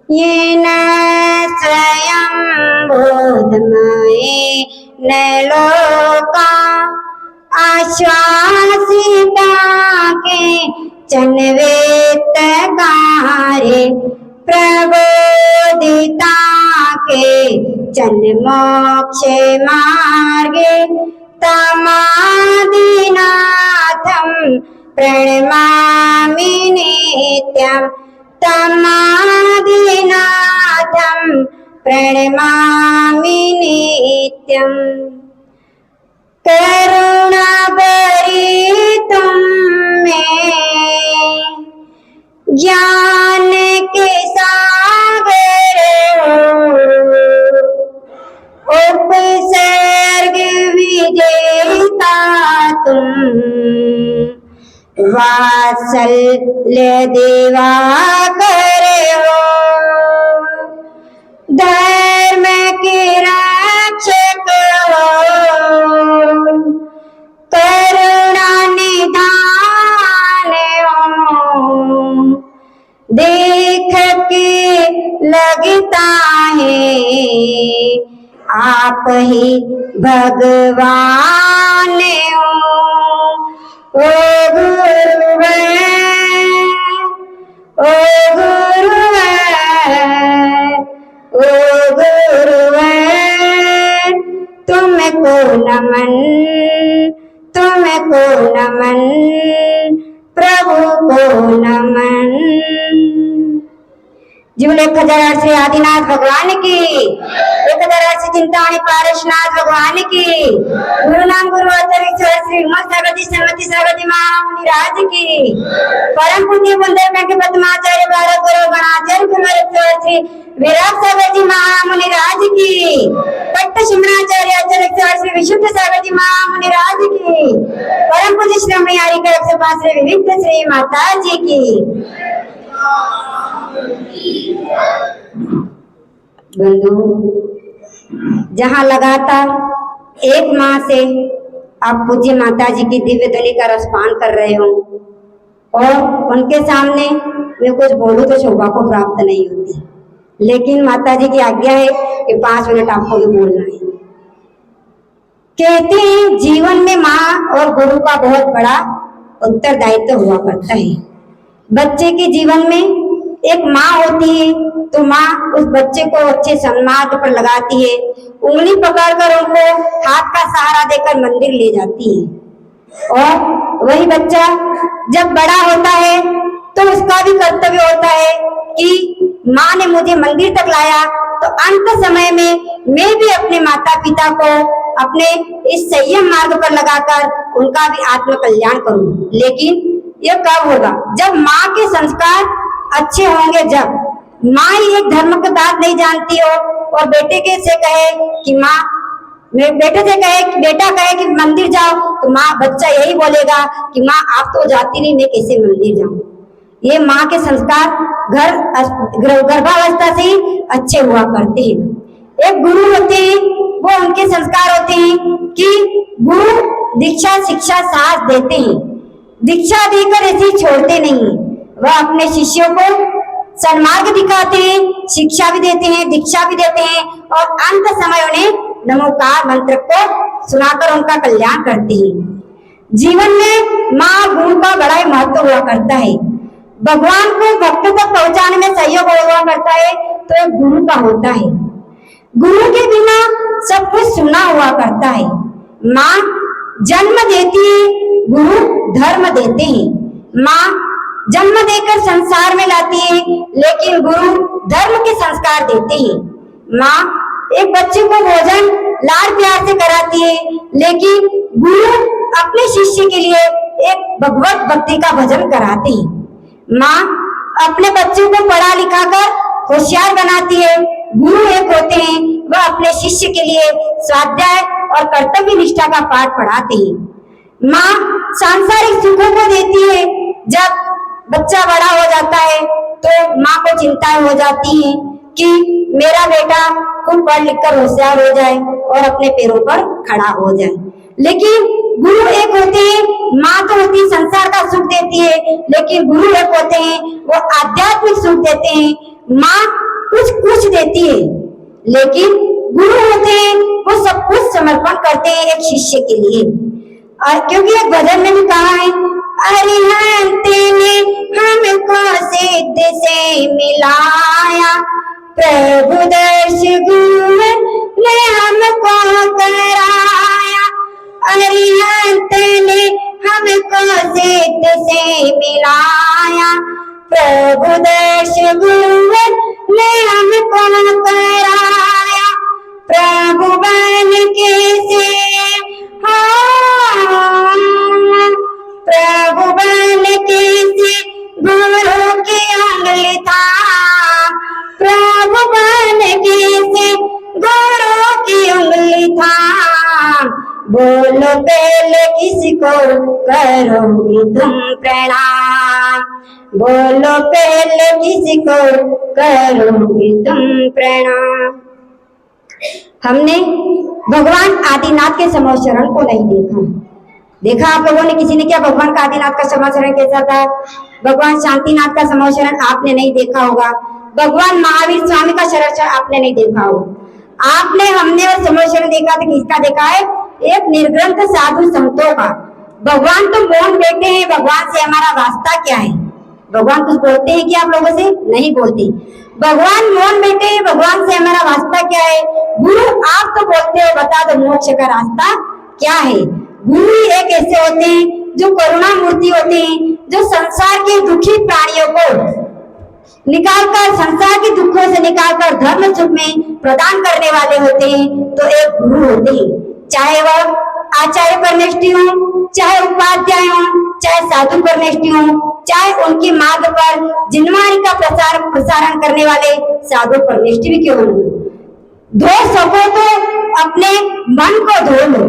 ये न स्वयं बोधमये न लोका आश्वासिता के चन्वेतकारे प्रबोधिता के जन्मोक्ष मार्गे तमादिनाथं प्रणमामि नित्यं तमादिनाथं प्रणमामि नित्यम् करुणाभरितं में ज्ञान के सागर हो उपसर्ग विजेता तुम वात्सल्य दिवाकर हो धर्म के रक्षक हो करुणा निधान हो देख के लगता है आप ही भगवान हो ओ गुरुवर ओ गुरुवर ओ गुरुवर तुमको नमन तुमको नमन प्रभु को नमन। जीवन 1008 श्री आदिनाथ भगवान की 1008 से चिंतामणि पारसनाथ भगवान की गुरु नाम गुरु आचार्य श्री मस्ती श्रीमती सरस्वती महामुनि राज की परम पूज्य बुंदेलखंड के पद्माचार्य भारत गुरु गणाचार्य गुरु श्री विराट सागर जी महामुनि राज की पट्ट शिमराचार्य आचार्य श्री विशुद्ध सागर जी महामुनि राज की परम पूज्य श्री हरि का 105 श्री विविध श्री माता जी की। बंधु, जहाँ लगातार एक माह से आप पूज्य माता जी की दिव्य ध्वनि का रसपान कर रहे हो और उनके सामने मैं कुछ बोलूं तो शोभा को प्राप्त नहीं होती, लेकिन माता जी की आज्ञा है कि 5 मिनट आपको भी बोलना है। कहते हैं जीवन में माँ और गुरु का बहुत बड़ा उत्तरदायित्व हुआ करता है। बच्चे के जीवन में एक माँ होती है तो माँ उस बच्चे को अच्छे सन्मार्ग पर लगाती है, उंगली पकड़कर उनको हाथ का सहारा देकर मंदिर ले जाती है और वही बच्चा जब बड़ा होता है तो उसका भी कर्तव्य होता है कि माँ ने मुझे मंदिर तक लाया तो अंत समय में मैं भी अपने माता पिता को अपने इस संयम मार्ग पर लगाकर उनका भी आत्म कल्याण करूं। लेकिन यह कब होगा? जब माँ के संस्कार अच्छे होंगे, जब माँ ही एक धर्म की बात नहीं जानती हो और बेटे के से कहे कि माँ बेटे से कहे कि बेटा कहे कि मंदिर जाओ तो माँ बच्चा यही बोलेगा कि माँ आप तो जाती नहीं, मैं कैसे मंदिर जाऊं। ये माँ के संस्कार गर्भावस्था से ही अच्छे हुआ करते हैं। एक गुरु होते हैं, वो उनके संस्कार होते हैं कि गुरु दीक्षा शिक्षा साथ देते हैं, दीक्षा देकर ऐसे छोड़ते नहीं, वह अपने शिष्यों को सन्मार्ग दिखाते हैं, शिक्षा भी देते हैं, दीक्षा भी देते हैं और अंत समय उन्हें नमोकार मंत्र को सुनाकर उनका कल्याण करते हैं। जीवन में माँ गुरु का बड़ा ही महत्व हुआ करता है। भगवान को भक्त तक पहुंचाने में सहयोग हुआ करता है तो एक गुरु का होता है। गुरु के बिना सब कुछ सुना हुआ करता है। माँ जन्म देती है, गुरु धर्म देते हैं। माँ जन्म देकर संसार में लाती है, लेकिन गुरु धर्म के संस्कार देते हैं। माँ एक बच्चे को भोजन लाड़ प्यार से कराती है, लेकिन गुरु अपने शिष्य के लिए एक भगवत भक्ति का भजन कराते हैं। माँ अपने बच्चों को पढ़ा लिखा कर होशियार बनाती है। गुरु एक होते हैं, वह अपने शिष्य के लिए स्वाध्याय और कर्तव्य निष्ठा का पाठ पढ़ाते हैं। माँ सांसारिक सुखों को देती है। जब बच्चा बड़ा हो जाता है तो माँ को चिंताएं हो जाती हैं कि मेरा बेटा खूब पढ़ लिख कर होशियार हो जाए और अपने पैरों पर खड़ा हो जाए। लेकिन गुरु एक होते हैं, माँ तो होती संसार का सुख देती है, लेकिन गुरु एक होते हैं, वो आध्यात्मिक सुख देते हैं। माँ कुछ कुछ देती है, लेकिन गुरु होते हैं वो सब कुछ समर्पण करते हैं एक शिष्य के लिए। और क्योंकि एक भजन में भी कहा है, अरिहंत ने हमको सिद्ध से मिलाया, प्रभु दर्श गुरु ने हमको कराया। अरिहंत ने हमको सिद्ध से मिलाया, प्रभु दर्श गुरु ने हमको कराया। प्रभु बन के से प्रभु बन के से गुरु की उंगली था, प्रभु बन के से गुरु की उंगली था। बोलो पहले किसको करोगी तुम प्रणाम, बोलो पहले किसको करोगी तुम प्रणाम। हमने भगवान आदिनाथ के समोचरण को नहीं देखा आप लोगों ने, किसी ने क्या भगवान का आदिनाथ का समोचरण कैसा था? भगवान शांतिनाथ का समोचरण आपने नहीं देखा होगा, भगवान महावीर स्वामी का शरण आपने नहीं देखा होगा। आपने हमने वो समोचरण देखा था, किसका देखा है? एक निर्ग्रंथ साधु संतों का। भगवान तो मौन बैठे हैं, भगवान से हमारा वास्ता क्या है? भगवान कुछ बोलते हैं कि आप लोगों से? नहीं बोलते। भगवान मौन बैठे हैं, भगवान से हमारा वास्ता क्या है? गुरु आप तो बोलते हो, बता दो मोक्ष का रास्ता क्या है? गुरु एक ऐसे होते हैं जो करुणा मूर्ति होते हैं, जो संसार के दुखी प्राणियों को निकालकर, संसार के दुखों से निकालकर धर्म सुख में प्रदान करने वाले होते हैं। तो एक गुरु होते हैं, चाहे वह आचार्य परमेष्टि हो, चाहे उपाध्याय हो, चाहे साधु परमेष्टि हो, चाहे उनके मार्ग पर जिनवाणी का प्रसारण करने वाले साधु परमेष्टि भी क्यों हो। धो सको तो अपने मन को धो लो,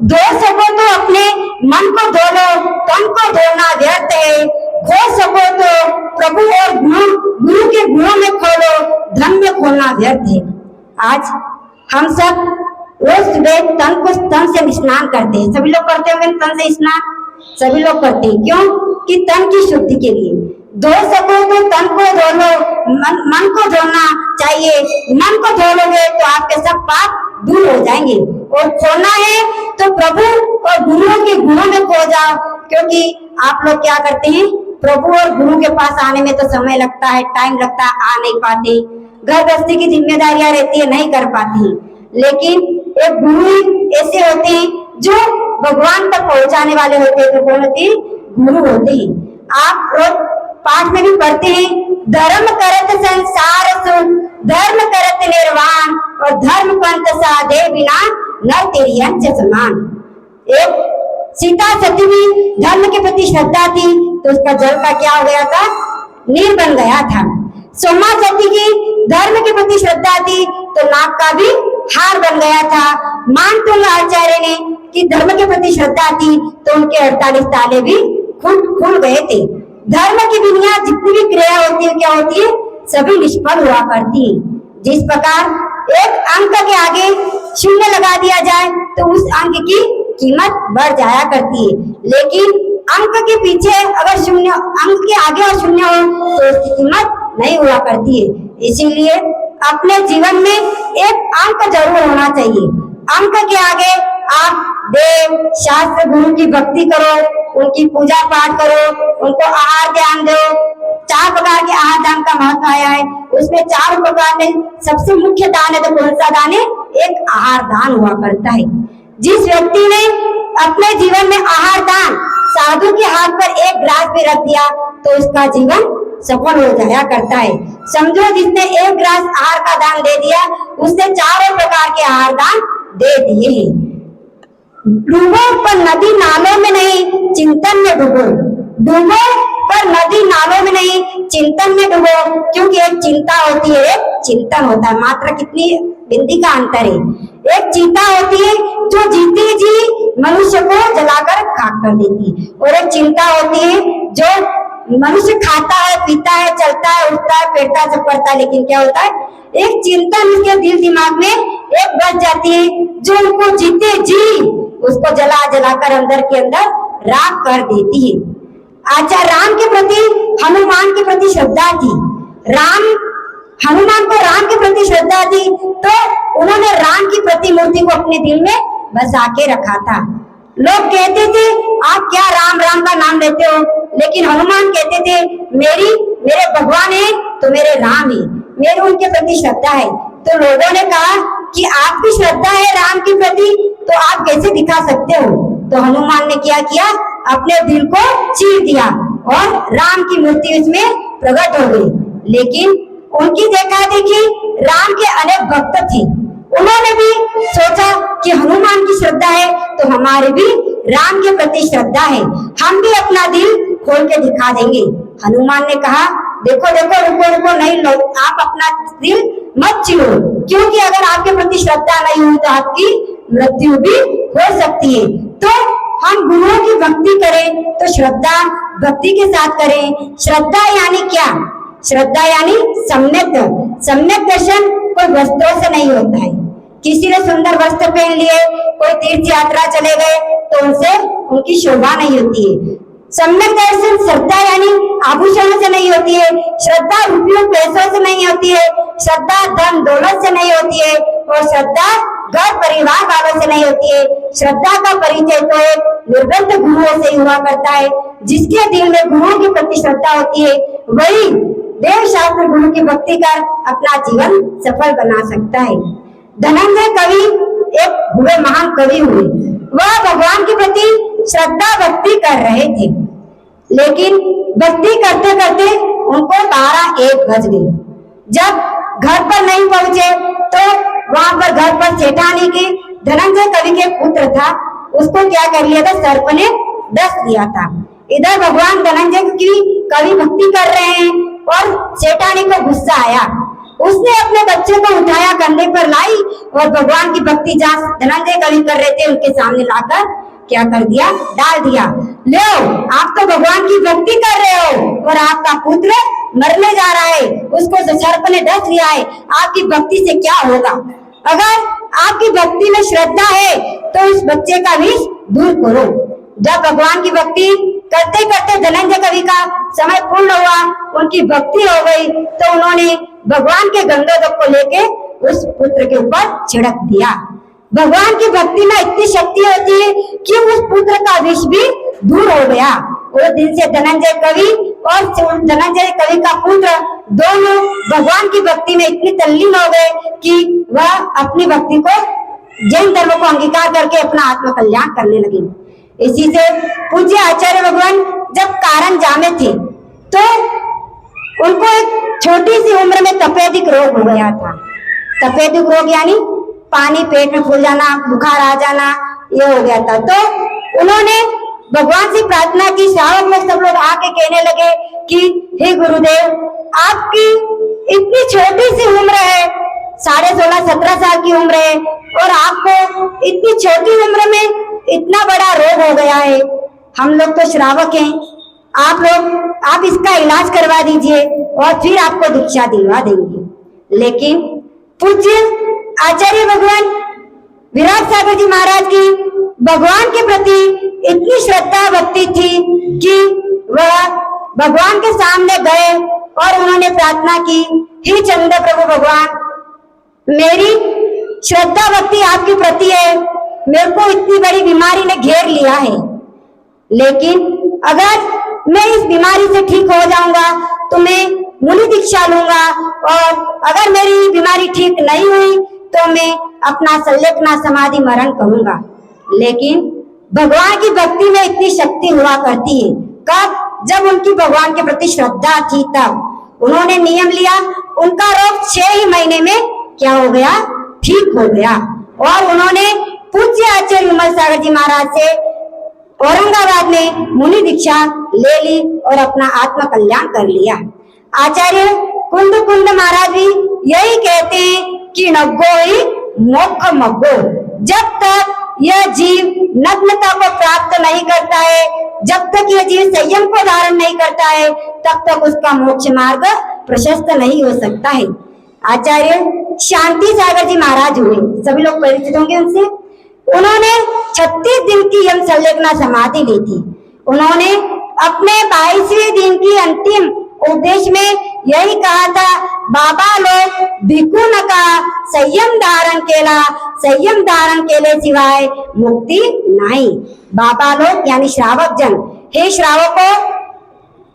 धो सको तो अपने मन को धो लो, तन को धोना व्यर्थ है। खो सको तो प्रभु और गुरु के गुणों में खो लो, धन में खोना व्यर्थ है। आज हम सब रोज सुबह तन से स्नान करते हैं, सभी लोग करते होंगे तन से स्नान, सभी लोग करते हैं। क्यों? कि तन की शुद्धि के लिए। धो सको तो तन को धो लो, मन को धोना चाहिए। मन को धो लोगे तो आपके सब पाप दूर हो जाएंगे। और खोना है तो प्रभु और गुरुओं के गुणों में खो जाओ, क्योंकि आप लोग क्या करते हैं? प्रभु और गुरु के पास आने में तो समय लगता है, टाइम लगता है, आ नहीं पाते। घर गृहस्थी की जिम्मेदारियां रहती है, नहीं कर पाते। लेकिन एक गुरु ऐसे होते हैं जो भगवान तक पहुंचाने वाले होते हैं, तो कौन होते हैं? गुरु होते हैं। आप रोज पाठ में भी पढ़ते हैं, धर्म करत संसार सुख, धर्म करत निर्वाण, और धर्म पंथ साधे बिना नर तेरी अंश समान। एक सीता सती भी धर्म के प्रति श्रद्धा थी, तो उसका जल का क्या हो गया था? नीर बन गया था। सोमा सती की धर्म के प्रति श्रद्धा थी, तो नाक का भी हार बन गया था। मानतुंग आचार्य ने कि धर्म के प्रति श्रद्धा थी, तो उनके 48 ताले भी खुल गए थे। धर्म की दुनिया जितनी भी क्रिया होती है, क्या होती है? सभी निष्फल हुआ करती है। जिस प्रकार एक अंक के आगे शून्य लगा दिया जाए तो उस अंक की कीमत बढ़ जाया करती है, लेकिन अंक के पीछे अगर शून्य, अंक के आगे और शून्य हो तो उसकी कीमत नहीं हुआ करती है। इसीलिए अपने जीवन में एक अंक जरूर होना चाहिए। अंक के आगे आप देव शास्त्र गुरु की भक्ति करो, उनकी पूजा पाठ करो, उनको आहार ध्यान दो। 4 प्रकार के आहार दान का महत्व आया है, उसमें 4 प्रकार में सबसे मुख्य दान है, तो कौन सा दान है? एक आहार दान हुआ करता है। जिस व्यक्ति ने अपने जीवन में आहार दान साधु के हाथ पर 1 ग्रास भी रख दिया तो उसका जीवन सफल हो जाया करता है। समझो जिसने 1 ग्रास आहार का दान दे दिया, उसने 4 प्रकार के आहार दान दे दिए हैं। डूबो पर नदी नालों में नहीं, चिंतन में डूबो। डूबो पर नदी नालों में नहीं, चिंतन में डूबो। क्योंकि एक चिंता होती है, एक चिंतन होता है, मात्र कितनी बिंदी का अंतर है। एक चिंता होती है जो जीते जी मनुष्य को जलाकर खाक कर देती है, और एक चिंता होती है जो मनुष्य खाता है, पीता है, चलता है, उठता है, बैठता है, सब करता है, लेकिन क्या होता है? एक चिंतन उसके दिल दिमाग में एक बच जाती है, जो उनको जीते जी उसको जला जलाकर अंदर के अंदर राख कर देती है। आचार्य राम के प्रति, हनुमान के प्रति श्रद्धा थी। राम हनुमान को राम के प्रति श्रद्धा थी, तो उन्होंने राम की प्रतिमूर्ति को अपने दिल में बसा के रखा था। लोग कहते थे आप क्या राम राम का नाम लेते हो, लेकिन हनुमान कहते थे मेरे भगवान है तो मेरे राम है, मेरी उनके प्रति श्रद्धा है। तो लोगों ने कहा कि आपकी श्रद्धा है राम के प्रति, तो आप कैसे दिखा सकते हो? तो हनुमान ने क्या किया, अपने दिल को चीर दिया और राम की मूर्ति उसमें प्रकट हो गई। लेकिन उनकी देखा देखी राम के अनेक भक्त थे, उन्होंने भी सोचा कि हनुमान की श्रद्धा है तो हमारे भी राम के प्रति श्रद्धा है, हम भी अपना दिल खोल के दिखा देंगे। हनुमान ने कहा देखो देखो रुको रुको, नहीं लो, आप अपना दिल मत चिरो, क्योंकि अगर आपके प्रति श्रद्धा नहीं हुई तो आपकी मृत्यु भी हो सकती है। तो हम गुरुओं की भक्ति करें तो श्रद्धा भक्ति के साथ करें। श्रद्धा यानी क्या? श्रद्धा यानी सम्यक दर्शन कोई वस्त्रों से नहीं होता है। किसी ने सुंदर वस्त्र पहन लिए, कोई तीर्थ यात्रा चले गए तो उनसे उनकी शोभा नहीं होती है। सम्यक दर्शन श्रद्धा यानी आभूषणों से नहीं होती है, श्रद्धा रुपयों पैसों से नहीं होती है, श्रद्धा धन दौलत से नहीं होती है, और श्रद्धा घर परिवार वालों से नहीं होती है। श्रद्धा का परिचय तो एक निर्बंध गुरुओं से हुआ करता है। जिसके दिल में गुरुओं के प्रति श्रद्धा होती है वही देव शास्त्र गुरु की भक्ति कर अपना जीवन सफल बना सकता है। धनंजय कवि एक हुए महान कवि हुए, वह भगवान के प्रति श्रद्धा भक्ति कर रहे थे, लेकिन भक्ति करते करते उनको 12-1 बज गई। जब घर पर नहीं पहुंचे तो वहां पर घर पर सेठानी के धनंजय कवि के पुत्र था, उसको क्या कर लिया था, सर्प ने डस लिया था। इधर भगवान धनंजय की कवि भक्ति कर रहे हैं और सेठानी को गुस्सा आया, उसने अपने बच्चे को उठाया, कंधे पर लाई और भगवान की भक्ति जहाँ धनंजय कवि कर रहे थे उनके सामने लाकर क्या कर दिया, डाल दिया। लो, आप तो भगवान की भक्ति कर रहे हो और आपका पुत्र मरने जा रहा है, उसको सर्प ने डस लिया है, आपकी भक्ति से क्या होगा? अगर आपकी भक्ति में श्रद्धा है तो इस बच्चे का विष दूर करो। जब भगवान की भक्ति करते करते धनंजय कवि का समय पूर्ण हुआ, उनकी भक्ति हो गई, तो उन्होंने भगवान के गंधोदक को लेके उस पुत्र के ऊपर छिड़क दिया। भगवान की भक्ति में इतनी शक्ति होती है कि उस पुत्र का विष भी दूर हो गया। उस दिन से धनंजय कवि और धनंजय कवि का पुत्र दोनों भगवान की भक्ति में इतनी तल्लीन हो गए कि वह अपनी भक्ति को जैन धर्म को अंगीकार करके अपना आत्म कल्याण करने लगे। इसी से पूज्य आचार्य भगवान जब कारण जामे थे तो उनको एक छोटी सी उम्र में तपेदिक रोग हो गया था। तपेदिक रोग यानी पानी पेट में फूल जाना, बुखार आ जाना, ये हो गया था। तो उन्होंने भगवान से प्रार्थना की। श्रावक में सब लोग आके कहने लगे कि हे गुरुदेव, आपकी इतनी छोटी सी उम्र है, 16.5-17 साल की उम्र है, और आपको इतनी छोटी उम्र में इतना बड़ा रोग हो गया है। हम लोग तो श्रावक हैं, आप इसका इलाज करवा दीजिए और फिर आपको दीक्षा दिलवा देंगे। लेकिन पूज्य आचार्य भगवान विराट सागर जी महाराज की भगवान के प्रति इतनी श्रद्धा भक्ति थी कि वह भगवान के सामने गए और उन्होंने प्रार्थना की, हे चंद्र प्रभु भगवान, मेरी श्रद्धा भक्ति आपके प्रति है, मेरे को इतनी बड़ी बीमारी ने घेर लिया है, लेकिन अगर मैं इस बीमारी से ठीक हो जाऊंगा तो मैं मुनि दीक्षा लूंगा, और अगर मेरी बीमारी ठीक नहीं हुई तो मैं अपना संलेखना समाधि मरण करूंगा। लेकिन भगवान की भक्ति में इतनी शक्ति हुआ करती है कब? जब उनकी भगवान के प्रति श्रद्धा थी तब उन्होंने नियम लिया, उनका रोग 6 ही महीने में क्या हो गया, ठीक हो गया। और उन्होंने पूज्य आचार्य विमल सागर जी महाराज से औरंगाबाद में मुनि दीक्षा ले ली और अपना आत्म कल्याण कर लिया। आचार्य कुंद महाराज भी यही कहते हैं कि नग्गो ही मोक्ष मग्गो। जब तक यह जीव नग्नता को प्राप्त नहीं करता है, जब तक यह जीव संयम को धारण नहीं करता है, तब तक उसका मोक्ष मार्ग प्रशस्त नहीं हो सकता है। आचार्य शांति सागर जी महाराज हुए, सभी लोग परिचित होंगे उनसे। उन्होंने 36 दिन की यम संलेखना समाधि ली थी। उन्होंने अपने 22वें दिन की अंतिम उपदेश में यही कहा था, बाबा लोग भिक्खू नका संयम धारण केले सिवाय मुक्ती नहीं। बाबा लोग यानी श्रावक जन, हे श्रावको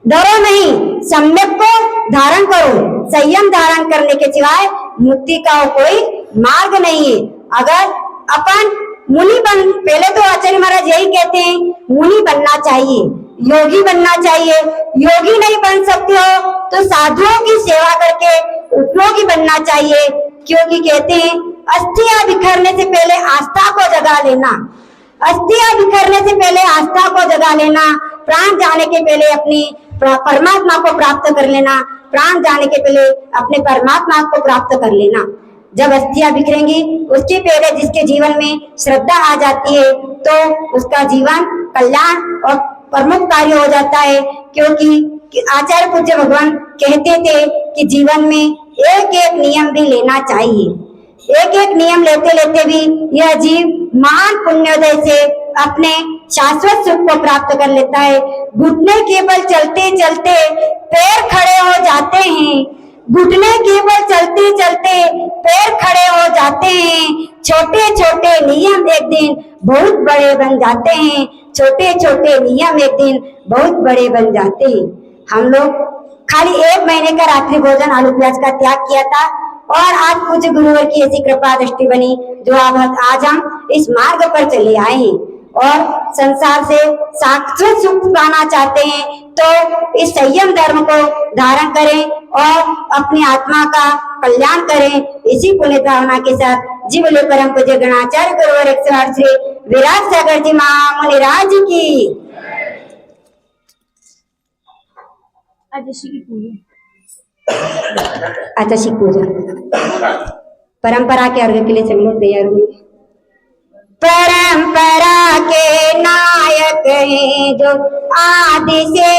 डरो नहीं, सम्यक को धारण करो, संयम धारण करने के सिवाय मुक्ति का कोई मार्ग नहीं है। अगर अपन मुनि बन, पहले तो आचार्य महाराज यही कहते हैं मुनि बनना चाहिए, योगी बनना चाहिए। योगी नहीं बन सकते हो तो साधुओं की सेवा करके उपयोगी बनना चाहिए, क्योंकि कहते हैं अस्थियां बिखरने से पहले आस्था को जगा लेना, अस्थियां बिखरने से पहले आस्था को जगा लेना, प्राण जाने के पहले अपनी परमात्मा को प्राप्त कर लेना, प्राण जाने के पहले अपने परमात्मा को प्राप्त कर लेना। जब अस्थियां बिखरेंगी उसके पहले जिसके जीवन में श्रद्धा आ जाती है तो उसका जीवन कल्याण और प्रमुख कार्य हो जाता है, क्योंकि आचार्य पूज्य भगवान कहते थे कि जीवन में एक एक नियम भी लेना चाहिए। एक एक नियम लेते लेते भी यह जीव महान पुण्योदय से अपने शाश्वत सुख को प्राप्त कर लेता है। घुटने केवल चलते चलते पैर खड़े हो जाते हैं, घुटने केवल चलते चलते पैर खड़े हो जाते हैं, छोटे छोटे नियम एक दिन बहुत बड़े बन जाते हैं, छोटे छोटे नियम एक दिन बहुत बड़े बन जाते हैं। हम लोग खाली 1 महीने का रात्रि भोजन आलू प्याज का त्याग किया था और आज पूज्य गुरुवर की ऐसी कृपा दृष्टि बनी जो आज हम इस मार्ग पर चले आए हैं और संसार से शाश्वत सुख पाना चाहते हैं तो इस संयम धर्म को धारण करें और अपनी आत्मा का कल्याण करें। इसी पुण्य भावना के साथ जीवले परम पूज्य गणाचार्य गुरुवर 108 श्री विराट सागर जी महामुनिराज की आचर्षिक पूजन। परंपरा के अर्घ के लिए सब लोग तैयार होंगे। परंपरा के नायक हैं जो आदि से